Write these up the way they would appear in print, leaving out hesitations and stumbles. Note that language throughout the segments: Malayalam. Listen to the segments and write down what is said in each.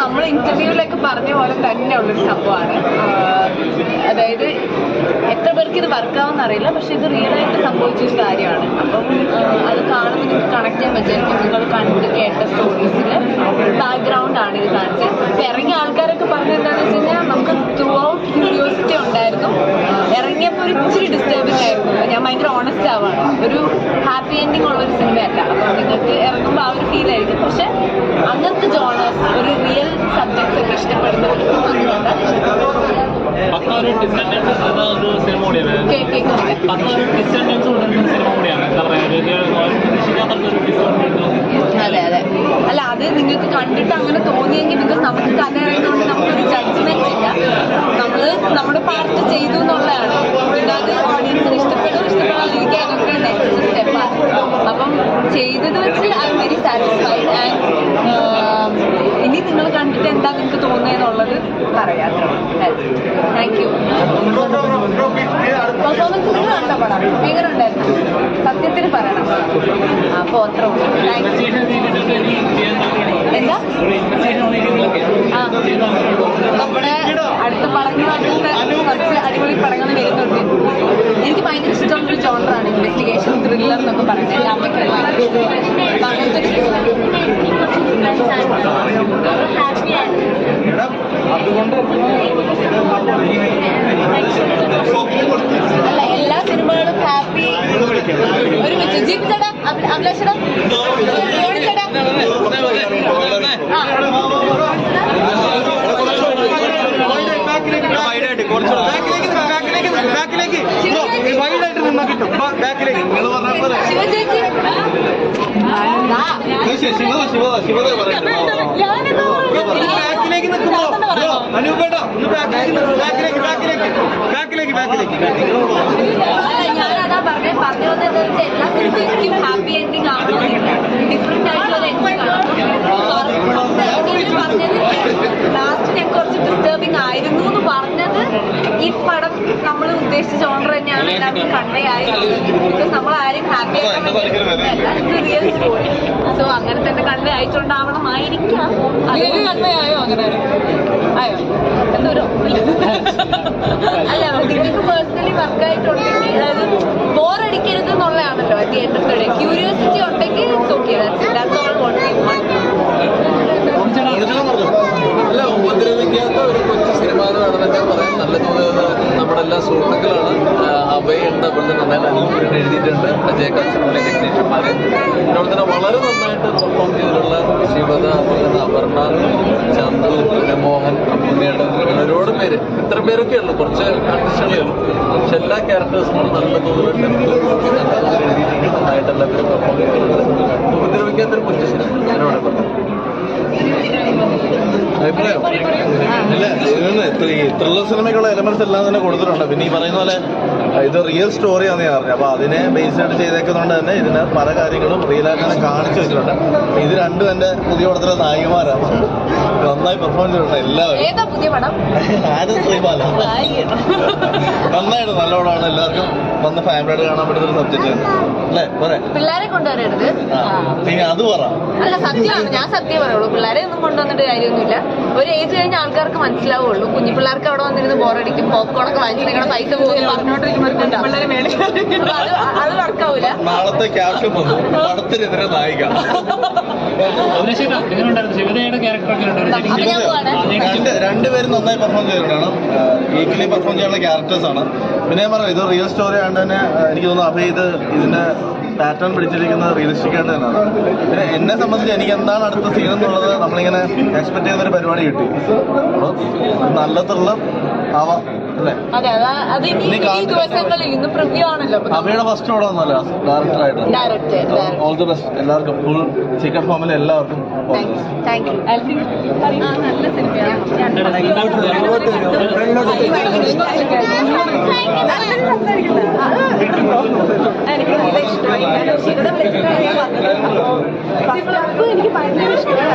നമ്മൾ ഇന്റർവ്യൂവിലൊക്കെ പറഞ്ഞ പോലെ തന്നെ ഉള്ളൊരു സംഭവമാണ്. അതായത് എത്ര പേർക്ക് ഇത് വർക്കാവുന്ന അറിയില്ല, പക്ഷെ ഇത് റിയൽ ആയിട്ട് സംഭവിച്ചൊരു കാര്യമാണ്. അപ്പം അത് കാണുമ്പോൾ നിങ്ങൾക്ക് കണക്ട് ചെയ്യാൻ പറ്റുമായിരിക്കും. നിങ്ങൾ കണ്ട് കേട്ട സ്റ്റോറീസിൽ ബാക്ക്ഗ്രൗണ്ടാണ് ഇത് കാണിച്ചത്. ഇപ്പം ഇറങ്ങിയ ആൾക്കാരൊക്കെ പറഞ്ഞത് എന്താണെന്ന് വെച്ച് കഴിഞ്ഞാൽ നമുക്ക് ത്രൂ ഔട്ട് ക്യൂരിയോസിറ്റി ഉണ്ടായിരുന്നു. ഇറങ്ങിയപ്പോൾ ഒരു ഇച്ചിരി ഡിസ്റ്റർബിംഗ് ആയിരുന്നു. ഞാൻ ഭയങ്കര ഓണസ്റ്റ് ആവാണ്. ഒരു ഹാപ്പി എൻഡിങ് ഉള്ളൊരു സിനിമയല്ല. അപ്പം നിങ്ങൾക്ക് ഇറങ്ങുമ്പോൾ ആ ഒരു ഫീൽ ആയിരിക്കും. പക്ഷെ അങ്ങനത്തെ ജോണേഴ്സ് ഒരു റിയൽ സബ്ജക്ട്സ് ഒക്കെ ഇഷ്ടപ്പെടുന്നവർക്ക് അതെ അതെ. അല്ല, അത് നിങ്ങൾക്ക് കണ്ടിട്ട് അങ്ങനെ തോന്നിയെങ്കിൽ ബിക്കോസ് നമുക്ക് കഥ അറിയുന്നതുകൊണ്ട് നമുക്കൊരു ജഡ്ജ്മെന്റ് ഇല്ല. നമ്മള് നമ്മുടെ പാർട്ട് ചെയ്തു എന്നുള്ളതാണ്. പിന്നെ അത് ഓഡിയൻസിന് ഇഷ്ടപ്പെടാതിരിക്കാനൊക്കെ നെക്സ്റ്റ് സ്റ്റെപ്പാണ്. അപ്പം ചെയ്തത് വെച്ച് I am very satisfied. And ഇനി നിങ്ങൾ കണ്ടിട്ട് എന്താ നിങ്ങൾക്ക് തോന്നുന്നതെന്നുള്ളത് പറയാം. Thank you. പെർഫോമൻസ് നിങ്ങൾ കണ്ട പടം എങ്ങനെ ഉണ്ടായിരുന്നു? സത്യത്തിന് പറയണം. അപ്പോൾ അത്ര എന്താ നമ്മുടെ അടുത്ത പടങ്ങളായിട്ട് കുറച്ച് അടിപൊളി പടങ്ങൾ വരുന്നുണ്ട്. എനിക്ക് ഭയങ്കര ഇഷ്ടമുള്ളൊരു ജോണറാണ് ഇൻവെസ്റ്റിഗേഷൻ ത്രില്ലർ എന്നൊക്കെ പറയുന്നത്. എൻ്റെ അമ്മയ്ക്ക് ഭയങ്കര ഇഷ്ടമാണ്. അല്ല, എല്ലാ സിനിമകളും ഹാപ്പി. ഒരു മിനിറ്റ് ജീവിച്ചടാ അഭിലാഷടാ ഓടിച്ചടാ. ഞാനതാ പറഞ്ഞത് എല്ലാ സിനിമയ്ക്കും ഹാപ്പി എൻഡിങ് ആവണമെന്നില്ല. ഡിഫറെന്റ് ആയിട്ടുള്ള എൻഡിങ് ആണ് പറഞ്ഞത്. ലാസ്റ്റ് ഞാൻ കുറച്ച് ഡിസ്റ്റർബിംഗ് ആയിരുന്നു എന്ന് പറഞ്ഞത് ഈ പടം നമ്മൾ ഉദ്ദേശിച്ച ജോണർ തന്നെയാണ് എല്ലാവർക്കും കൺവേ ആയിരുന്നത്. ബിക്കോസ് നമ്മൾ ആരും ഹാപ്പി ആക്കാൻ റിയൽ സ്റ്റോറി. സോ അങ്ങനെ തന്നെ കൺവേ ആയിട്ടുണ്ടാവണമായിരിക്കാം. അതിന് കൺവേ ആയോ? അങ്ങനെ ആയോ? എന്തോരോ അല്ല, നിങ്ങൾക്ക് പേഴ്സണലി വർക്കായിട്ടുണ്ടെങ്കിൽ അതായത് ബോറടിക്കരുത് എന്നുള്ളതാണല്ലോ at the end of the day. Curiosity ഉണ്ടെങ്കിൽ it's okay. That's all what we want. അല്ല, ഉപദ്രവിക്കാത്ത ഒരു കൊച്ചു സിനിമ എന്ന് വേണമെന്നൊക്കെ പറയാൻ നല്ല തോന്നുന്നത് നമ്മുടെ എല്ലാ സുഹൃത്തുക്കളാണ്. അഭയുണ്ട്, അപ്പോൾ തന്നെ നന്നായിട്ട് അനുഭവം എഴുതിയിട്ടുണ്ട്. അജയ് കച്ചറിലെ ടെക്നീഷ്യന്മാരെ അതുപോലെ തന്നെ വളരെ നന്നായിട്ട് പെർഫോം ചെയ്തിട്ടുള്ള ശിവത, അതുപോലെ തന്നെ അപർണ, ചന്തു, പിന്നെ മോഹൻ, അപ്പുണ്ണിയുടെ ഒരുപാട് പേര്. ഇത്ര പേരൊക്കെ ഉള്ളു, കുറച്ച് ആർട്ടിസ്റ്റുകളേ ഉള്ളൂ. പക്ഷെ എല്ലാ ക്യാരക്ടേഴ്സും നല്ല തോന്നുന്നുണ്ട്. എഴുതിയിട്ടുണ്ട്, നന്നായിട്ട് എല്ലാവരും പെർഫോം ചെയ്തിട്ടുണ്ട്. ഉപദ്രവിക്കാത്തൊരു കൊച്ചു സിനിമ അങ്ങനെ വേണം പറഞ്ഞു. അഭിപ്രായം ഇല്ല, ഇതിന് ത്രില്ലർ സിനിമയ്ക്കുള്ള എലമെന്റ്സ് എല്ലാം തന്നെ കൊടുത്തിട്ടുണ്ട്. പിന്നെ ഈ പറയുന്ന പോലെ ഇത് റിയൽ സ്റ്റോറിയാണെന്ന് ഞാൻ പറഞ്ഞു. അപ്പോൾ അതിനെ ബേസ് ആയിട്ട് ചെയ്തേക്കുന്നതുകൊണ്ട് തന്നെ ഇതിന് പല കാര്യങ്ങളും റിയലായിട്ട് തന്നെ കാണിച്ചു വെച്ചിട്ടുണ്ട്. ഇത് രണ്ടും എൻ്റെ പുതിയ പടത്തിലെ നായികമാരാണ്. നന്നായി പെർഫോം ചെയ്തിട്ടുണ്ട് എല്ലാവരും. ആരും ശ്രീപാല നന്നായിട്ട് നല്ല പടമാണ്. എല്ലാവർക്കും വന്ന് ഫാമിലിയായിട്ട് കാണാൻ പറ്റുന്ന ഒരു സബ്ജക്റ്റ് അല്ലേ? പോരെ, പിള്ളേരെ കൊണ്ടുവരരുത്. പിന്നെ അത് പറ. അല്ല, സത്യമാണ്, ഞാൻ സത്യം പറയുള്ളൂ. പിള്ളേരെ ഒന്നും കൊണ്ടുവന്നിട്ട് കാര്യമൊന്നുമില്ല. ഒരു ഏജ് കഴിഞ്ഞ ആൾക്കാർക്ക് മനസ്സിലാവുള്ളൂ. കുഞ്ഞു പിള്ളേർക്ക് അവിടെ വന്നിരുന്ന് ബോറടിക്കും. പോപ്കോണൊക്കെ വാങ്ങിച്ച് നിങ്ങളുടെ പൈസ പോകും പറഞ്ഞോണ്ടിരിക്കുമ്പോൾ അത് വർക്കാവൂല. നാളത്തെ ക്യാപ്ഷൻ വന്നു, പടത്തിനെതിരെ നായിക. രണ്ടുപേരും നന്നായി പെർഫോം ചെയ്തിട്ടാണ്. ഈക്വലി പെർഫോം ചെയ്യാനുള്ള ക്യാരക്ടേഴ്സ് ആണ്. പിന്നെ ഞാൻ പറഞ്ഞു, ഇത് റിയൽ സ്റ്റോറി ആയതുകൊണ്ട് തന്നെ എനിക്ക് തോന്നുന്നു അഭയ് ഇതിന്റെ പാറ്റേൺ പിടിച്ചിരിക്കുന്നത് റിയലിസ്റ്റിക് ആയിട്ട് തന്നെയാണ്. പിന്നെ എന്നെ സംബന്ധിച്ച് എനിക്ക് എന്താണ് അടുത്ത സീൻ എന്നുള്ളത് നമ്മളിങ്ങനെ എക്സ്പെക്ട് ചെയ്യുന്നൊരു പരിപാടി കിട്ടി. അപ്പോൾ നല്ല ത്രില്ലർ ആവാം അല്ലേ? അഭയുടെ ഫസ്റ്റ് ഓടെ ഒന്നുമല്ല, ഡയറക്ടറായിട്ട്. ഓൾ ദി ബെസ്റ്റ് എല്ലാവർക്കും. ഫുൾ സീക്രട്ട് ഫാമിലി എല്ലാവർക്കും നല്ല സിനിമയാണ്. എനിക്ക് നല്ല ഇഷ്ടമായി. ശിവയുടെ വിളിച്ചിട്ടാണ് ഞാൻ വന്നത്. ഫസ്റ്റ് ഹാഫ് എനിക്ക് ഭയങ്കര ഇഷ്ടമായി.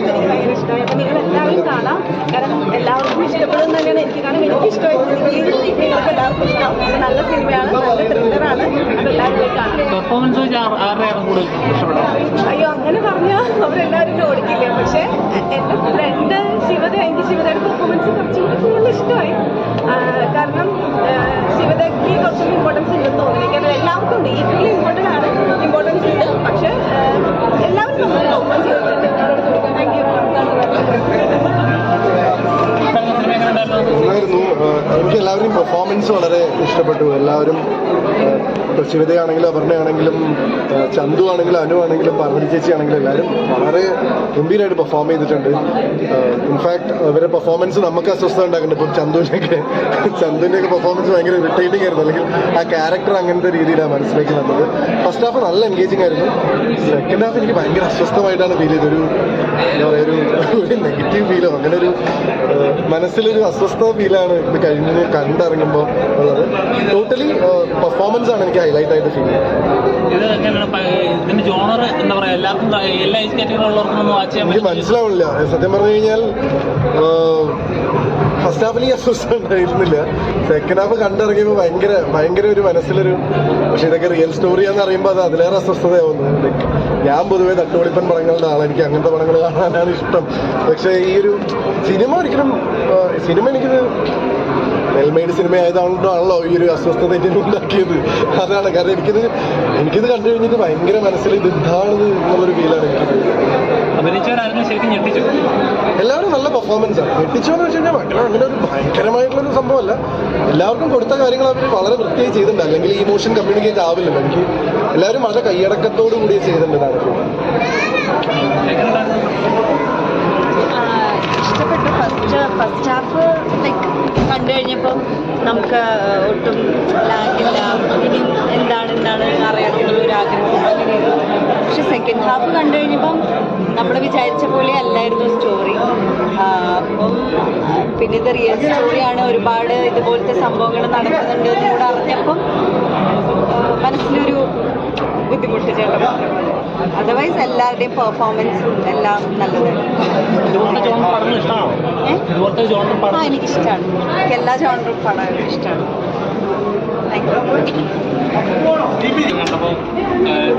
എനിക്ക് ഭയങ്കര ഇഷ്ടമായി. അപ്പം നിങ്ങൾ എല്ലാവരും കാണാം. കാരണം എല്ലാവർക്കും ഇഷ്ടപ്പെടും തന്നെയാണ് എനിക്ക്. കാരണം എനിക്ക് ഇഷ്ടമായിട്ടുണ്ടെങ്കിൽ നിങ്ങൾക്ക് എല്ലാവർക്കും ഇഷ്ടമാവും. നല്ല സിനിമയാണ്, നല്ല ത്രില്ലറാണ്. അത് എല്ലാവരും പോയി കാണാം. പെർഫോമൻസ് വെച്ച് ആരുടെയാണ് കൂടുതൽ ഇഷ്ടപ്പെട്ടത്? അയ്യോ അങ്ങനെ പറഞ്ഞാൽ അവരെല്ലാവരും ഓടിക്കില്ല. പക്ഷെ എൻ്റെ ഫ്രണ്ട് ശിവത, എനിക്ക് ശിവതയുടെ പെർഫോമൻസ് കുറച്ചുകൂടി കൂടുതൽ ഇഷ്ടമായി. കാരണം ശിവതയ്ക്ക് കുറച്ചുകൂടി ഇമ്പോർട്ടൻസ് ഉണ്ടെന്ന് തോന്നി. കാരണം എല്ലാവർക്കും ഉണ്ട്, ഈക്വലി ഇമ്പോർട്ടൻസ് ഉണ്ട്. പക്ഷെ എല്ലാവരും നമ്മൾ പെർഫോം ചെയ്തിട്ടുണ്ട്. Thank you. എനിക്ക് എല്ലാവരുടെയും പെർഫോമൻസ് വളരെ ഇഷ്ടപ്പെട്ടു. എല്ലാവരും ശിവതയാണെങ്കിലും അപർണയാണെങ്കിലും ചന്തു ആണെങ്കിലും അനു ആണെങ്കിലും പാർവതി ചേച്ചി ആണെങ്കിലും എല്ലാവരും വളരെ ഗംഭീരമായിട്ട് പെർഫോം ചെയ്തിട്ടുണ്ട്. ഇൻഫാക്ട് ഇവരുടെ പെർഫോമൻസ് നമുക്ക് അസ്വസ്ഥത ഉണ്ടാക്കുന്നുണ്ട്. ഇപ്പം ചന്തുവിൻ്റെയൊക്കെ പെർഫോമൻസ് ഭയങ്കര ഇറിറ്റേറ്റിംഗ് ആയിരുന്നു. അല്ലെങ്കിൽ ആ ക്യാരക്ടർ അങ്ങനത്തെ രീതിയിലാണ് മനസ്സിലേക്ക് വന്നത്. ഫസ്റ്റ് ഹാഫ് നല്ല എൻഗേജിങ് ആയിരുന്നു. സെക്കൻഡ് ഹാഫ് എനിക്ക് ഭയങ്കര അസ്വസ്ഥമായിട്ടാണ് ഫീൽ ചെയ്തത്. എന്താ പറയുക, ഒരു നെഗറ്റീവ് ഫീലോ അങ്ങനെ ഒരു മനസ്സിലൊരു അസ്വസ്ഥ ഫീലാണ് ഇത് കഴിഞ്ഞ് കണ്ടിറങ്ങുമ്പോൾ ഉള്ളത്. ടോട്ടലി പെർഫോമൻസ് ആണ് എനിക്ക് ഹൈലൈറ്റ് ആയിട്ട് ഫീൽ ഇതിന്റെ ജോണർ എന്താ പറയാ, എല്ലാവർക്കും എല്ലാ ഏജ് കാറ്റഗറിയിലുള്ളവർക്കും വാച്ച് ചെയ്യാൻ എനിക്ക് മനസ്സിലാവില്ല. സത്യം പറഞ്ഞു കഴിഞ്ഞാൽ ഫസ്റ്റ് ഹാഫിൽ ഈ അസ്വസ്ഥ ഉണ്ടായിരുന്നില്ല. സെക്കൻഡ് ഹാഫ് കണ്ടിറങ്ങിയപ്പോൾ ഭയങ്കര ഒരു മനസ്സിലൊരു, പക്ഷെ ഇതൊക്കെ റിയൽ സ്റ്റോറിയാന്ന് അറിയുമ്പോൾ അത് അതിലേറെ അസ്വസ്ഥതയാവുന്നു. ലൈക്ക് ഞാൻ പൊതുവേ തട്ടുപൊളിപ്പൻ പടങ്ങളുടെ ആളാണ്, എനിക്ക് അങ്ങനത്തെ പടങ്ങൾ കാണാനാണ് ഇഷ്ടം. പക്ഷേ ഈ ഒരു സിനിമ എനിക്കിത് വെൽമെയ്ഡ് സിനിമ ആയതുകൊണ്ടാണല്ലോ ഈ ഒരു അസ്വസ്ഥത എനിക്ക് ഉണ്ടാക്കിയത്. അതാണ് കാരണം എനിക്കിത് കണ്ടു കഴിഞ്ഞിട്ട് ഭയങ്കര മനസ്സിൽ ഇത് എന്താണിത് എന്നുള്ളൊരു ഫീലാണ് എനിക്കിത്. അഭിനയിച്ചവരായിരുന്നു ശരിക്കും ഞെട്ടിച്ചു. എല്ലാവരും നല്ല പെർഫോമൻസ് ആണ്. ഞെട്ടിച്ചോന്ന് വെച്ച് കഴിഞ്ഞാൽ അങ്ങനെ ഒരു ഭയങ്കരമായിട്ടുള്ളൊരു സംഭവമല്ല. എല്ലാവർക്കും കൊടുത്ത കാര്യങ്ങൾ അവർ വളരെ വൃത്തിയായി ചെയ്തിട്ടുണ്ട്. അല്ലെങ്കിൽ ഈ ഇമോഷൻ കമ്മ്യൂണിക്കേറ്റ് ആവില്ലല്ലോ. എനിക്ക് എല്ലാവരും വളരെ കൈയടക്കത്തോടു കൂടി ചെയ്തിട്ടുണ്ടെന്നാണ് ഇഷ്ടപ്പെട്ടു. ഫസ്റ്റ് ഹാഫ് ലൈക്ക് കണ്ടു കഴിഞ്ഞപ്പം നമുക്ക് ഒട്ടും ലാഗില്ല, ഇനി എന്താണ് അറിയണം എന്നുള്ളൊരു ആഗ്രഹം അങ്ങനെയായിരുന്നു. പക്ഷെ സെക്കൻഡ് ഹാഫ് കണ്ടു കഴിഞ്ഞപ്പം നമ്മൾ വിചാരിച്ച പോലെ അല്ലായിരുന്നു സ്റ്റോറി. അപ്പം പിന്നെ ഇത് റിയൽ സ്റ്റോറിയാണ്, ഒരുപാട് ഇതുപോലത്തെ സംഭവങ്ങൾ നടക്കുന്നുണ്ട് എന്ന് കൂടെ അറിഞ്ഞപ്പം മനസ്സിലൊരു ബുദ്ധിമുട്ട് ചേട്ടൻ. അതർവൈസ് എല്ലാവരുടെയും പെർഫോമൻസും എല്ലാം നല്ലതാണ്. എനിക്കിഷ്ടമാണ്. എനിക്ക് എല്ലാ ജോണറും പടം ഇഷ്ടമാണ്.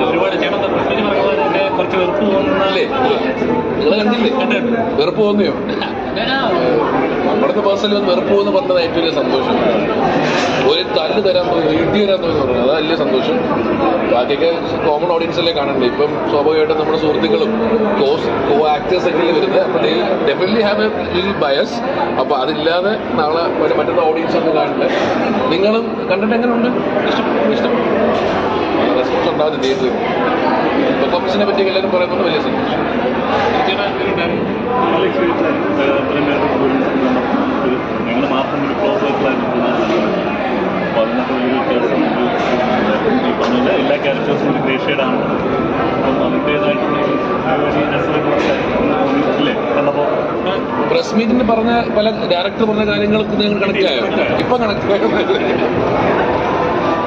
ഒരുപാട് ചേട്ടൻ കുറച്ച് വെറുപ്പ് തോന്നുന്നല്ലേ? നിങ്ങൾ കണ്ടില്ലേ? വെറുപ്പ് തോന്നിയോ? നമ്മുടെ പേഴ്സണലി ഒന്ന് വെറുപ്പ് പോകുന്ന പറഞ്ഞത് ഏറ്റവും വലിയ സന്തോഷം. ഒരു തല്ല് തരാൻ പോയി, ഇടി തരാൻ പോയി എന്ന് പറഞ്ഞത് അത് വലിയ സന്തോഷം. ബാക്കിയൊക്കെ കോമൺ ഓഡിയൻസല്ലേ കാണണ്ടേ. ഇപ്പം സ്വാഭാവികമായിട്ടും നമ്മുടെ സുഹൃത്തുക്കളും കോ ആക്ടേഴ്സ് ഒക്കെ വരുന്നത്. അപ്പോൾ they definitely have a little bias. അപ്പോൾ അതില്ലാതെ നാളെ മറ്റുള്ള ഓഡിയൻസ് ഒന്നും കാണില്ല. നിങ്ങളും കണ്ടിട്ട് എങ്ങനെയുണ്ട്? ഇഷ്ടം റെസ്പോൺസ് ഉണ്ടാവുന്ന തിയേറ്ററിൽ. പെർഫോമൻസിനെ പറ്റി എല്ലാവരും പറയുന്നത് വലിയ സന്തോഷം. നല്ല എക്സ്പീരിയൻസ് ആയിരുന്നു. ഞങ്ങൾ മാത്രം ഒരു ക്ലോസ് ആയിട്ടുള്ള അപ്പോൾ അതിനകത്ത് വലിയ വ്യത്യാസം ഈ പറഞ്ഞ എല്ലാ ക്യാരക്ടേഴ്സും ഒരു ഗ്രേഷ്യഡാണ്. അപ്പം അതിൻ്റേതായിട്ടുള്ള ഇല്ലേ കണ്ടപ്പോൾ പ്രസ് മീറ്റിന് പറഞ്ഞ പല ഡയറക്ടർ പറഞ്ഞ കാര്യങ്ങൾക്ക് നിങ്ങൾ കണക്ട് ആയോ? ഇപ്പം കണക്ട് ആയോ?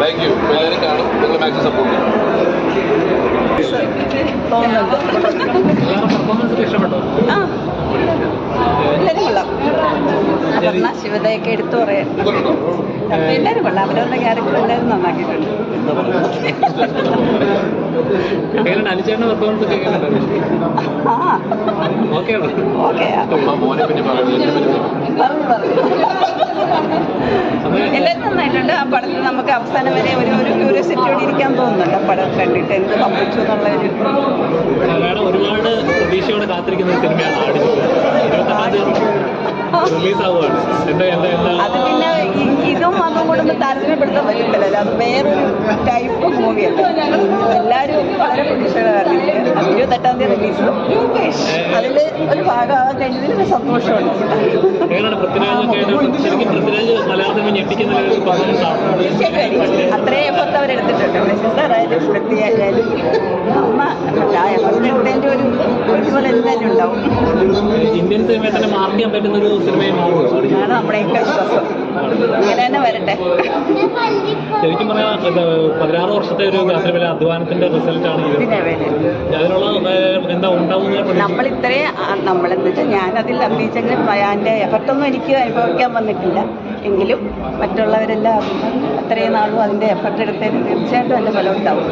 Thank you. എല്ലാവരും കാണും, നിങ്ങൾ മാക്സിമം സപ്പോർട്ട് ചെയ്യും. പെർഫോമൻസ് ഇഷ്ടപ്പെട്ടോ? എല്ലാവരും കൊള്ളാം. അപർണ ശിവതയൊക്കെ എടുത്തു പറയാൻ എല്ലാവരും കൊള്ളാം. അവരവരുടെ ക്യാരക്ടർ എല്ലാവരും നന്നാക്കിയിട്ടുണ്ട്. അനുചേട്ടൻ്റെ പെർഫോമൻസ് ഒക്കെ മോനെ പറ്റി എല്ലാവരും നന്നായിട്ടുണ്ട്. ആ പടത്തിൽ നമുക്ക് അവസാനം വരെ ഒരു ക്യൂരിയോസിറ്റിയോടെ ഇരിക്കാൻ തോന്നുന്നുണ്ട്. ആ പടം കണ്ടിട്ട് എന്ത് സംഭവിച്ചു എന്നുള്ള ഒരുപാട് പ്രതീക്ഷയോടെ കാത്തിരിക്കുന്ന സിനിമയാണ് ആട്. 28-ാം തീയതി റിലീസ് ആവുകയാണ്. അത് പിന്നെ ഇതും അതും കൂടെ ഒന്ന് താരതമ്യപ്പെടുത്താൻ പറ്റില്ലല്ലോ. അത് വേറൊരു ടൈപ്പ് ഓഫ് മൂവിയല്ല. എല്ലാവരും വളരെ പ്രതീക്ഷയോടെ കാത്തിരിക്കുക. 28-ാം തീയതി റിലീസ്. അതിൽ ഒരു ഭാഗമാകാൻ കഴിഞ്ഞതിൽ ഒരു സന്തോഷമുണ്ട്. അത്രയും എഫർട്ട് അവരെടുത്തിട്ടുണ്ട്. സാറായാലും വൃത്തിയായാലും അമ്മ ആ എഫർട്ട് എടുത്തതിൻ്റെ ഒരു പ്രതിഫലം എന്തായാലും ഉണ്ടാവും. ഇന്ത്യൻ സിനിമയിൽ തന്നെ മാർക്ക് ചെയ്യാൻ പറ്റുന്ന ഒരു സിനിമയെ മാറുമോ? അതാണ് നമ്മുടെയൊക്കെ വിശ്വാസം. ഇങ്ങനെ തന്നെ വരട്ടെ. ശരിക്കും പറഞ്ഞാൽ 16 വർഷത്തെ ഒരു ഗാത്രവില അധ്വാനത്തിന്റെ റിസൾട്ടാണ് ഇത്. പിന്നെ വേറെ അതിനുള്ള എന്താ ഉണ്ടാവുന്ന നമ്മൾ ഇത്രയും നമ്മളെന്ന് വെച്ചാൽ ഞാനതിൽ അഭിനയിച്ചെങ്കിലും അതിൻ്റെ എഫർട്ടൊന്നും എനിക്ക് അനുഭവിക്കാൻ വന്നിട്ടില്ല. എങ്കിലും മറ്റുള്ളവരെല്ലാം അത്രയും നാളും അതിൻ്റെ എഫർട്ട് എടുത്തതിന് തീർച്ചയായിട്ടും അതിൻ്റെ ഫലം ഉണ്ടാവും.